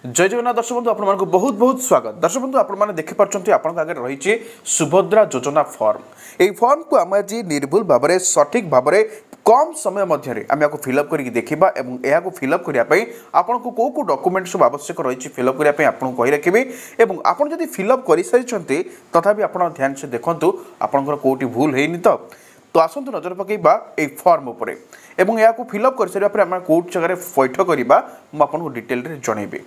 जय जगन्नाथ दर्शक बंधु आपको बहुत बहुत स्वागत। दर्शक बंधु आपने देखिपारे आप आगे रही सुभद्रा योजना फॉर्म। यही फॉर्म को आम आज निर्भुल भाव में सठिक भाव में कम समय मध्य आम या फिलअप करके देखा और फिलअप करने आपन को कौ डॉक्यूमेंट सब आवश्यक रही फिलअप करने आपको कही रखी और आपड़ जब फिलअप कर सारी तथापि आप ध्यान से देखूँ आपंकर कौटी भूल है तो आसतु नजर पकईबा ये फॉर्म उपरे एवं या फिलअप कर सारे आम कौ जगह पैठ करवा मुझे डिटेल जनइबी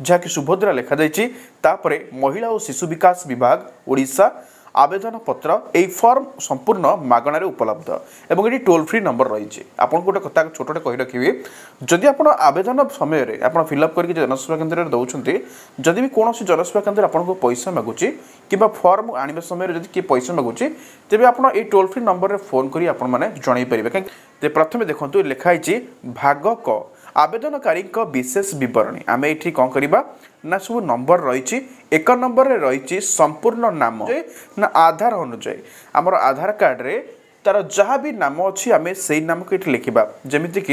जहाँकि सुभद्रा लिखा जापर महिला और शिशु विकास विभाग ओडिशा आवेदन पत्र यही फॉर्म संपूर्ण मागणार उपलब्ध और ये टोल फ्री नंबर रही आपको गोटे कथा छोटे कही रखिए जदि आप आवेदन समय आप फिलअप करके जनसेवा केन्द्र में दौरान जदि भी कौन जनसेवा केन्द्र आपको पैसा मागुची कि फॉर्म आने समय जब किए पैसा मागुची तेज आप टोल फ्री नंबर में फोन कर जन पारे। प्रथम देखो लिखाई भाग क आवेदनकारी विशेष विवरणी आम ये कौन करवा ना सब नंबर रही एक नंबर रे रही संपूर्ण नाम ना आधार अनुजाई आमर आधार कार्ड रे तार जहाँ भी नाम अच्छी आम से नाम को ये लिखा जमीक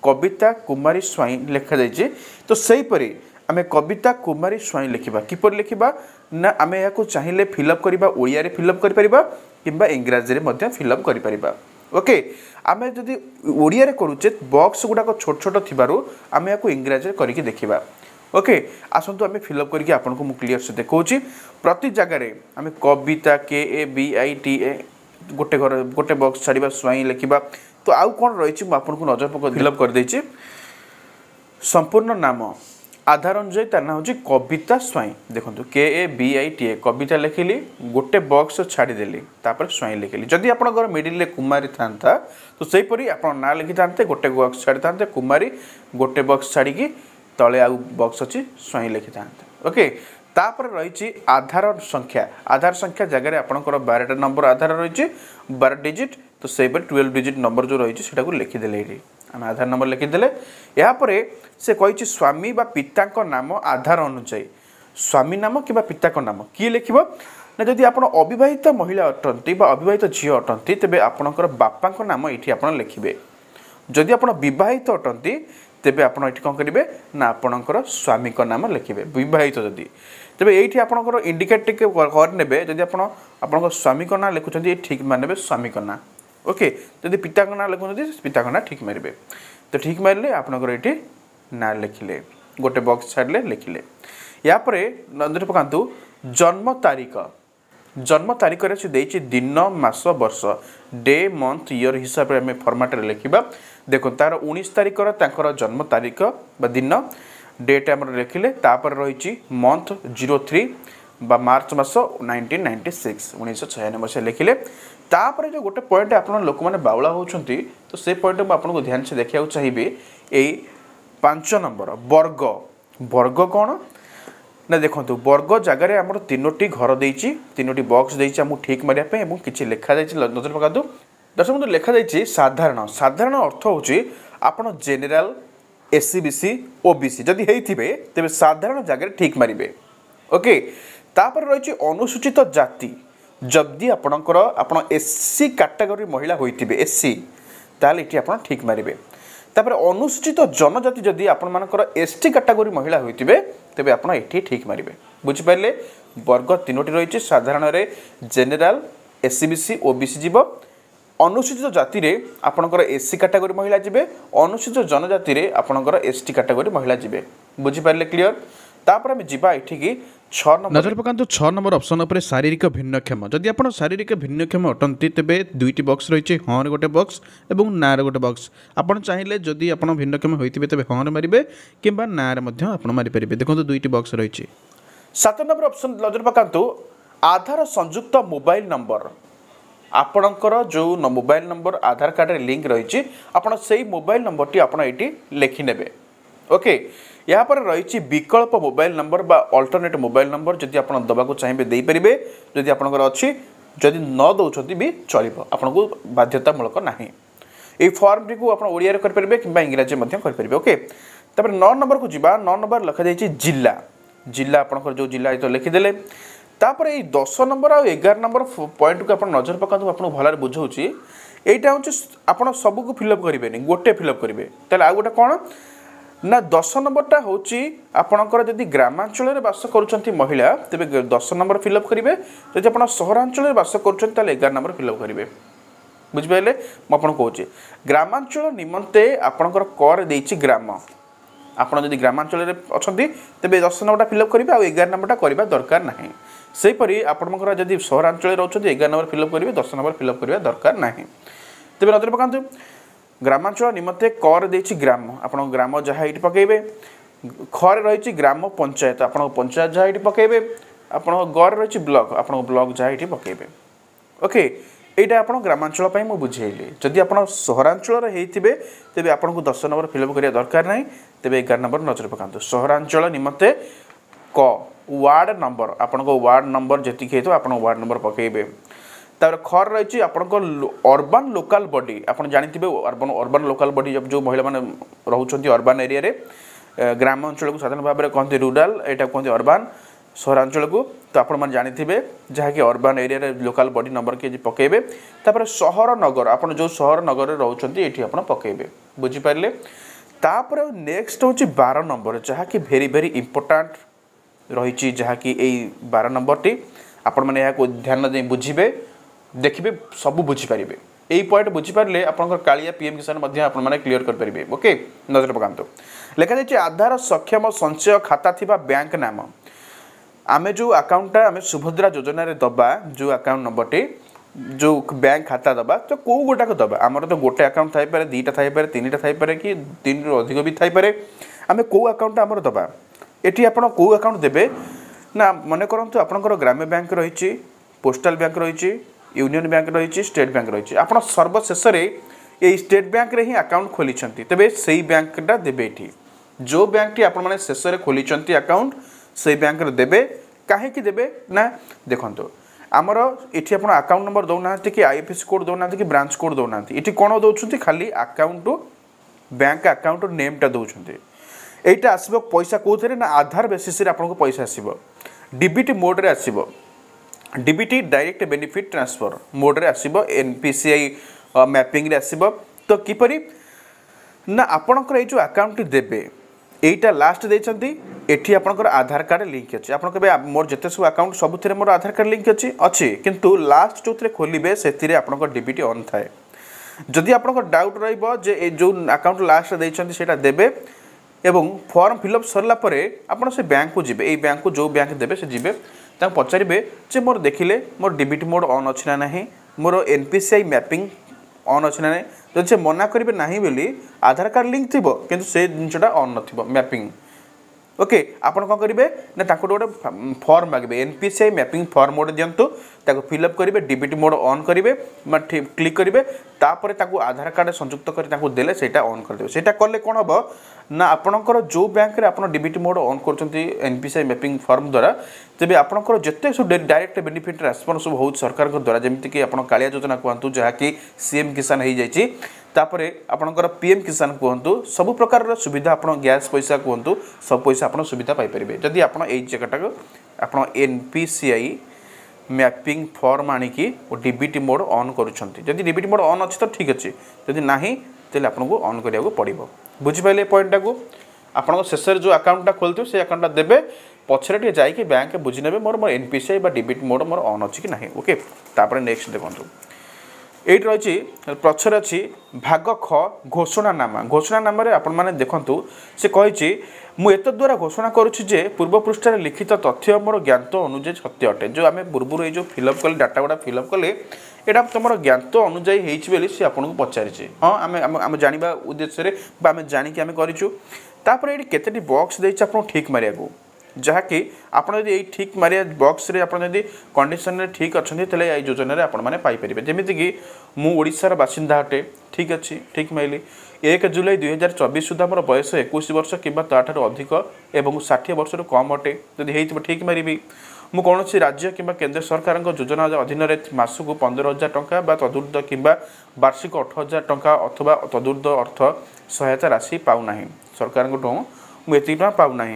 कविता कुमारी स्वाई लिखा जाइए तो सहीपरी आम कविता कुमारी स्वाई लिखा किपर लिखा ना आम या चाहिए फिलअप करवा ओडिया रे फिलअप कर कि इंग्राजी में फिलअप कर ओके आम जदि ओडिया रे करुचे बॉक्स गुड़ाक छोट छोट थिबारु आम या इंग्राजी करके देखा ओके आसतु आम फिलअप करके आपको मुझे क्लीयर से देखा प्रति जगार आम कविता KAVITA गोटे घर गोटे बॉक्स छाड़ा स्वाई लिखा तो आउ कौन रही आपको नजर पक फिलअप कर देछि संपूर्ण नाम आधार अनुजाई तार ना हूँ कविता स्वाई देखो KAVITA कविता लिखिली गोटे बॉक्स छाड़देली स्वाई लिखिली जदि आप मिडिल कुमारी था तो सहीपरी आप ना लिखि था गोटे बॉक्स छाड़ी था कुमारी गोटे बॉक्स छाड़ी तले आउ बॉक्स अच्छी स्वाई लिखि था ओके तापर रही आधार संख्या जगह आपंकर 12टा नंबर आधार रही 12 डिजिट तो से 12 डिजिट नंबर जो रही है लिखिदे ये आम आधार नंबर लिखिदे यापर से कही स्वामी बा पिता नाम आधार अनुजाई स्वामी नाम कि पिता नाम किए लिख ना जदि आप अविवाहित महिला अटंती अविवाहित झील अटंती तेज आपणकर बापा नाम ये आप लिखे जदि आप बहित अटंती तेज आप कौन करेंगे ना आपणकर स्वामी नाम लिखे बहित जदि तेज ये आपंकर इंडिकेट करने जदि आप स्वामी ना लिखुं ठीक मारे स्वामी ना ओके जदि पिता ना लिखुं पिता ना ठीक मारे तो ठीक मारे आपंकर ये ना लिखिले गोटे बॉक्स छाड़े लिखिले यापर नजर पकातु जन्म तारीख से देछि दिन मास वर्ष डे मंथ ईयर हिसाब से आम फर्माट लिखा देखो तार 19 तारीख जन्म तारीख दिन डेट आम लिखिले तापर रही मंथ 03 बा मार्च मास 1996 1996 मसीहा लिखिले तापर जो गोटे पॉइंट आप लोक मैंने बाउला होती तो से पॉइंट मुझे ध्यान से देखा चाहिए यही 5 नंबर वर्ग कौन ना देखो वर्ग जगार आम 3टी घर देती 3टी बॉक्स देती आमको ठीक मारे किसी लिखा नजर पका दर्शक बंधु लिखा जाइए साधारण अर्थ हूँ आप जेनेराल SC BC OBC जदि होते तेज साधारण जगह ठीक मारे ओके तापर रही अनुसूचित जाति जदि आपणकर आप SC कैटेगरी महिला होते SC ताल ये आप ठीक मारे तापर अनुसूचित जनजाति जदि आपर ST कैटेगरी महिला होते तेज आप ये ठीक मारे बुझिपारे वर्ग 3टी रही साधारण जेनेराल SC BC OBC जीव अनुसूचित जाति रे आपणकर SC कैटेगरी महिला जीवे अनुसूचित जनजाति रे आपणकर ST कैटेगरी महिला जीवे बुझिपारे क्लियर तापर आम जीवा ये 6 नंबर नजर पकातु 6 नंबर ऑप्शन उपर शारीरिक भिन्नक्षम जदि आप शारीरिक भिन्नक्षम अटंती तेबे 2टी बॉक्स रही हाँ गोटे बॉक्स और ना गोटे बॉक्स आपड़ चाहिए जदि आप भिन्नक्षम होते तेज हाँ मारे कि ना मारिपारे देखो 2टी बॉक्स रही 7 नंबर ऑप्शन नजर पकातु आधार संयुक्त मोबाइल नंबर आपणकर जो मोबाइल नंबर आधार कार्ड रे लिंक रही आपड़ से मोबाइल नंबर टी आप लिखिने ओके यहाँ पर रही विकल्प मोबाइल नंबर बा अल्टरनेट मोबाइल नंबर जदि आप दबाक चाहिए देपारे जदि आपंकर अच्छी जदि न दौरान भी चलो आपन को बाध्यतामूलक ना ये फॉर्म टी आप ओडिया करेंगे कि इंग्राजी करेंगे ओके तापर 9 नंबर को जीवा 9 नंबर लिखा जाइए जिला आपंकर जो जिला तो लिखिदे तापर ये 10 नंबर और 11 नंबर पॉइंट को आप नजर पकातु आपको भल बुझाऊँ यहाँ हूँ आप सबको फिलअप करेंगे गोटे फिलअप करेंगे तेल आ गोटे कौन ना 10 नंबरटा हूँ आपणकर जदि ग्रामांचल बास कर महिला तेज 10 नंबर फिलअप करेंगे जब आप सहरांचल बास कर 11 नंबर फिलअप करेंगे बुझिपारे मुझे कहे ग्रामांचल निमंते आपणकर कर देछि ग्राम आपड़ जदि ग्रामांचल अच्छा तेज 10 नंबरटा फिलअप करेंगे आ 11 नंबरटा करवा दरकार ना सेहीपरि आपंकर जदि सहरांचल रोच 11 नंबर फिलअप करेंगे 10 नंबर फिलअप करवा दरकार ना तेज नजर पकातु ग्रामांचल निमंते कर देछि ग्राम आप ग्राम जहाँ ये पकेबे खर रही ग्राम पंचायत आप पंचायत जहाँ ये पकेबे आप गर रही ब्लॉक आप ब्लॉक जहाँ ये पकेबे ओके यहाँ आप ग्रामांचल मुझे बुझेली जदि आप सहरांचल होते तेज आपको 10 नंबर फिलअप करवा दरकार ना तेज 11 नंबर नजर पकातु सहरांचल निमंते क वार्ड नंबर आपण वार्ड नंबर जी हो आप वार्ड नंबर पकेबे तापर खर रही आपंकर अर्बान लोकाल बॉडी आप जानते अर्बान लोकाल बॉडी जो महिला मैंने रोच अर्बान एरिया रे ग्राम अंचल को साधारण भाव में कहते रूराल यहाँ कहते अर्बान सहरांचल को तो आप जानते जहाँकि अर्बान एरिया रे लोकाल बॉडी नंबर के पकेबे तापर सहर नगर आप जो सहर नगर में रोच ये पकेबे बुझिपारे तापर नेक्स्ट हूँ 12 नंबर जहाँकि भेरी भेरी इंपोर्टाट रही जहाँकि 12 नंबर टी आपण मैंने ध्यान दे बुझे देखिए सब बुझीपारे यही पॉइंट बुझीपारे आपंकर कालिया पीएम किसान क्लीयर करेंगे ओके नजर पकातु लिखा जाए आधार सक्षम संचय खाता थिबा बैंक नाम आमे जो अकाउंटा आमे सुभद्रा योजना रे दबा जो अकाउंट नंबर टी जो बैंक खाता दबा तो कौ गोटा को दबा आमर तो गोटे अकाउंट थाई पारे 2टा थाई पारे 3टा थाई पारे कि 3 रु अधिक भी थाई पारे आमे कौ अकाउंट आमर दबा एटी आपण कौ अकाउंट देबे ना मने करंतु आपनकर ग्राम्य बैंक रही पोस्टाल बैंक रही यूनियन बैंक रही स्टेट बैंक रही आप सर्वशेष ये स्टेट बैंक रे ही अकाउंट खोली तेरे से बैंकटा देवे ये जो बैंक टी आप शेष में खोली अकाउंट से बैंक देवे कहीं देवे ना देखो आमर ये आप अकाउंट नंबर दौना कि आईएफएससी कोड दौना कि ब्रांच कोड दौना ये कौन दौरान खाली अकाउंट बैंक अकाउंट नेमटा दौरान यहाँ आसब पैसा कौन ना आधार बेसिस आपको पैसा आसब डीबीटी मोड रे आसब DBT direct benefit transfer mode रे आसब एनपीसीआई मैपिंग रे आसब तो किपरि ना आपणकर ये जो अकाउंट देबे एटा लास्ट देइछंती एठी आपणकर आधार कार्ड लिंक अछि आपण कहबे मोर जते सब अकाउंट सबुथिरे मोर आधार कार्ड लिंक अछि किंतु लास्ट जोथरे खोलिबे सेतिरे आपणकर डीबीटी ऑन थाए जदि आपणकर डाउट रहइबो जे ए जो अकाउंट लास्ट देइछंती सेटा देबे एवं फॉर्म फिलअप सरला परे आपण से बैंक को जिबे ए बैंक को जो बैंक देबे से जिबे ता पचारिबे जे मोर देखिले मोर डीबीटी मोड ऑन अछि ना नाही मोर एनपीसीआई मैपिंग ऑन अछि ना नाही जदि से मना करिबे नाही बोली आधार कार्ड लिंक थिबो किंतु से जिनसटा ऑन नथिबो मैपिंग ओके आपण कौन करेंगे ना ताको गोटे फॉर्म मागे एनपीसीआई मैपिंग फॉर्म गोटे दिंतु ताको फिलअप करेंगे डीबीटी मोड ऑन करेंगे क्लिक करेंगे तापर ताको आधार कार्ड संयुक्त कर देले सेटा ऑन करदेबे सेटा कले कौन हम ना आपणकर जो बैंक रे आपण डीबीटी मोड ऑन करछंती एनपीसीआई मैपिंग फॉर्म द्वारा तेबे आपणकर जते सब डायरेक्ट बेनिफिट ट्रांसफर सब होउछ सरकार को द्वारा जेमिति कि आपण कालिया योजना कहंतु जहा कि सीएम किसान हो जाइछि तापरे आपणकर पीएम किसान कहंतु सब प्रकार सुविधा आपण गैस पैसा कहंतु सब पैसा आपण सुविधा पाई परिबे जदि आपण एई जगटा को आपण एनपीसीआई मैपिंग फॉर्म आनिकी डीबीटी मोड ऑन करूछंती जदि डीबीटी मोड ऑन अछि तो ठीक अछि जदि नाही तेले आपनको ऑन करिया पड़ो बुझिपारे पॉइंटा को आपन शेष जो अकाउंटा खोलते से अकाउंटा देवे पछरे टे जाइए बैंक बुझी ने मोर एनपीसीआई डीबीटी मोड मोर ऑन अच्छी कि ना ओके तापर नेक्स्ट देखो ये रही पछरे अच्छी भाग ख घोषणानामा आपण मैंने देखूँ से कही मुझे द्वारा घोषणा करुच्चे पूर्व पृष्ठ लिखित तथ्य मोर ज्ञात अनुजाई सत्य अटे जो आम पूर्व ये फिलअप कले डाटा गुड़ा फिलअप कले यहाँ तुम ज्ञात अनुजाई होली सी आपको पचारि हाँ आम जाना उद्देश्य आम जानिक आम करूँ ये केतटी बॉक्स देती आप ठीक मारे जहाँकि आपड़ यदि ठीक मारिया बॉक्स रे आपड़ यदि कंडीशन रे ठीक अच्छा ये योजना आपण मैंने पाइपर जमीक मुशार बासिंदा अटे ठीक अच्छे ठीक माइली 1 जुलाई 2024 सुधा मोर बयस 21 वर्ष कि अधिक एवं 60 वर्ष कम अटे जदि हो ठीक मारि मु कौन राज्य कि केंद्र सरकार योजना अधीन मासक 15,000 टंका तदूर्ध कि वार्षिक 8,000 टंका अथवा तदूर्ध अर्थ सहायता राशि पाऊना सरकार मुझे पाऊना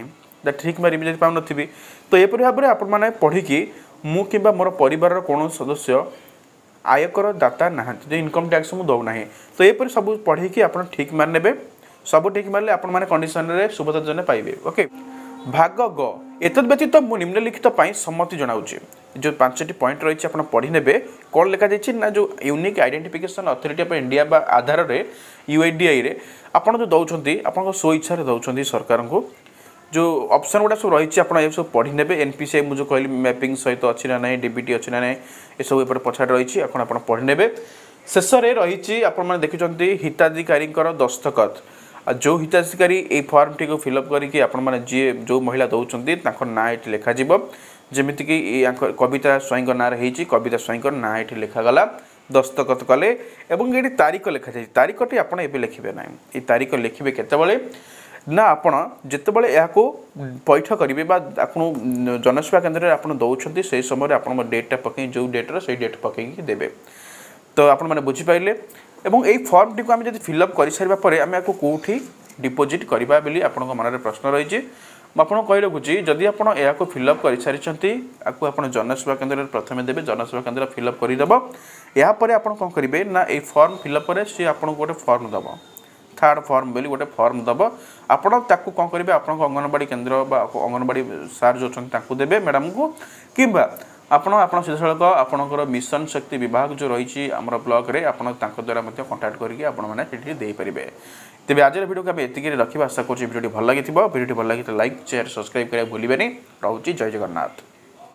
ठीक मारि जब पाऊन तो यहपरि भाव में आपण मैंने पढ़ी मु कि मोर परिवार कौन सदस्य आयकर दाता ना जो इनकम टैक्स मुझे दौना तो यहपरि सब पढ़ी आप ठीक मार ने सब ठीक मारे आपण मैंने कंडीशन रे सुभद्रा योजना पाइबे। ओके भाग ग एतद व्यतीत मु निम्नलिखित सम्मति जनाऊे जो 5टी पॉइंट रही है पढ़ी ने कौन लिखा जाइए ना जो unique identification authority of India बा आधार रे यूआईडीआई रे आपण जो दौरान आप स्व इच्छा दौरान सरकार को जो ऑप्शन गुड़ा सब रही है सब पढ़ी ने एनपीसीआई मुझे कहली मैपिंग सहित अच्छी ना नहीं डीबीटी अच्छी ना नहीं ये सब एपटे पछाड़ रही आप पढ़ी ने शेष में रही आपने देखुं हिताधिकारी दस्तखत जो हिताधिकारी ये फॉर्म टी को फिलअप करके आपने जी जो महिला दौरान ना ये लिखा जमीक कविता स्वाईं ना रही कविता स्वाईं ना ये लिखागला दस्तखत कले और ये तारीख लिखा जाए तारीखटी आपड़ ए लिखे ना ये तारीख लिखे केतबले ना आपण जितेबाला या पैठ करेंगे जनसेवा केन्द्र में आप दौरान से समय आप डेटा पकई जो डेट्रे से डेट पकई देवे तो आपण मैंने बुझीपारे और यही फॉर्म टी को आम जब फिलअप कर सारापर आम आपको कौटी डिपोजिट करवा बोली आपण मन में प्रश्न रही है मुझे कही रखुच्छी जदि आपको फिलअप कर सारी आप जनसेवा केन्द्र में प्रथम देवे जनसेवा केन्द्र फिलअप करदेव यापर आप कौन करेंगे ना ये फॉर्म फिलअप सी आपको गोटे फॉर्म दब थर्ड फॉर्म बोली गोटे फॉर्म दब आपण कौन करेंगे आप अंगनवाड़ी केन्द्र अंगनवाड़ी सार जो अच्छा देवे मैडम को कि आपण सीधासख आपणकर मिशन शक्ति विभाग जो रही आम ब्लॉक रे आप द्वारा कंटाक्ट करके आपरे तेज आज वीडियो को ये रखा आशा करुँच वीडियो भल लगी वीडियो भल लगी तो लाइक शेयर सब्सक्राइब करा भूलें रोचे जय जगन्नाथ।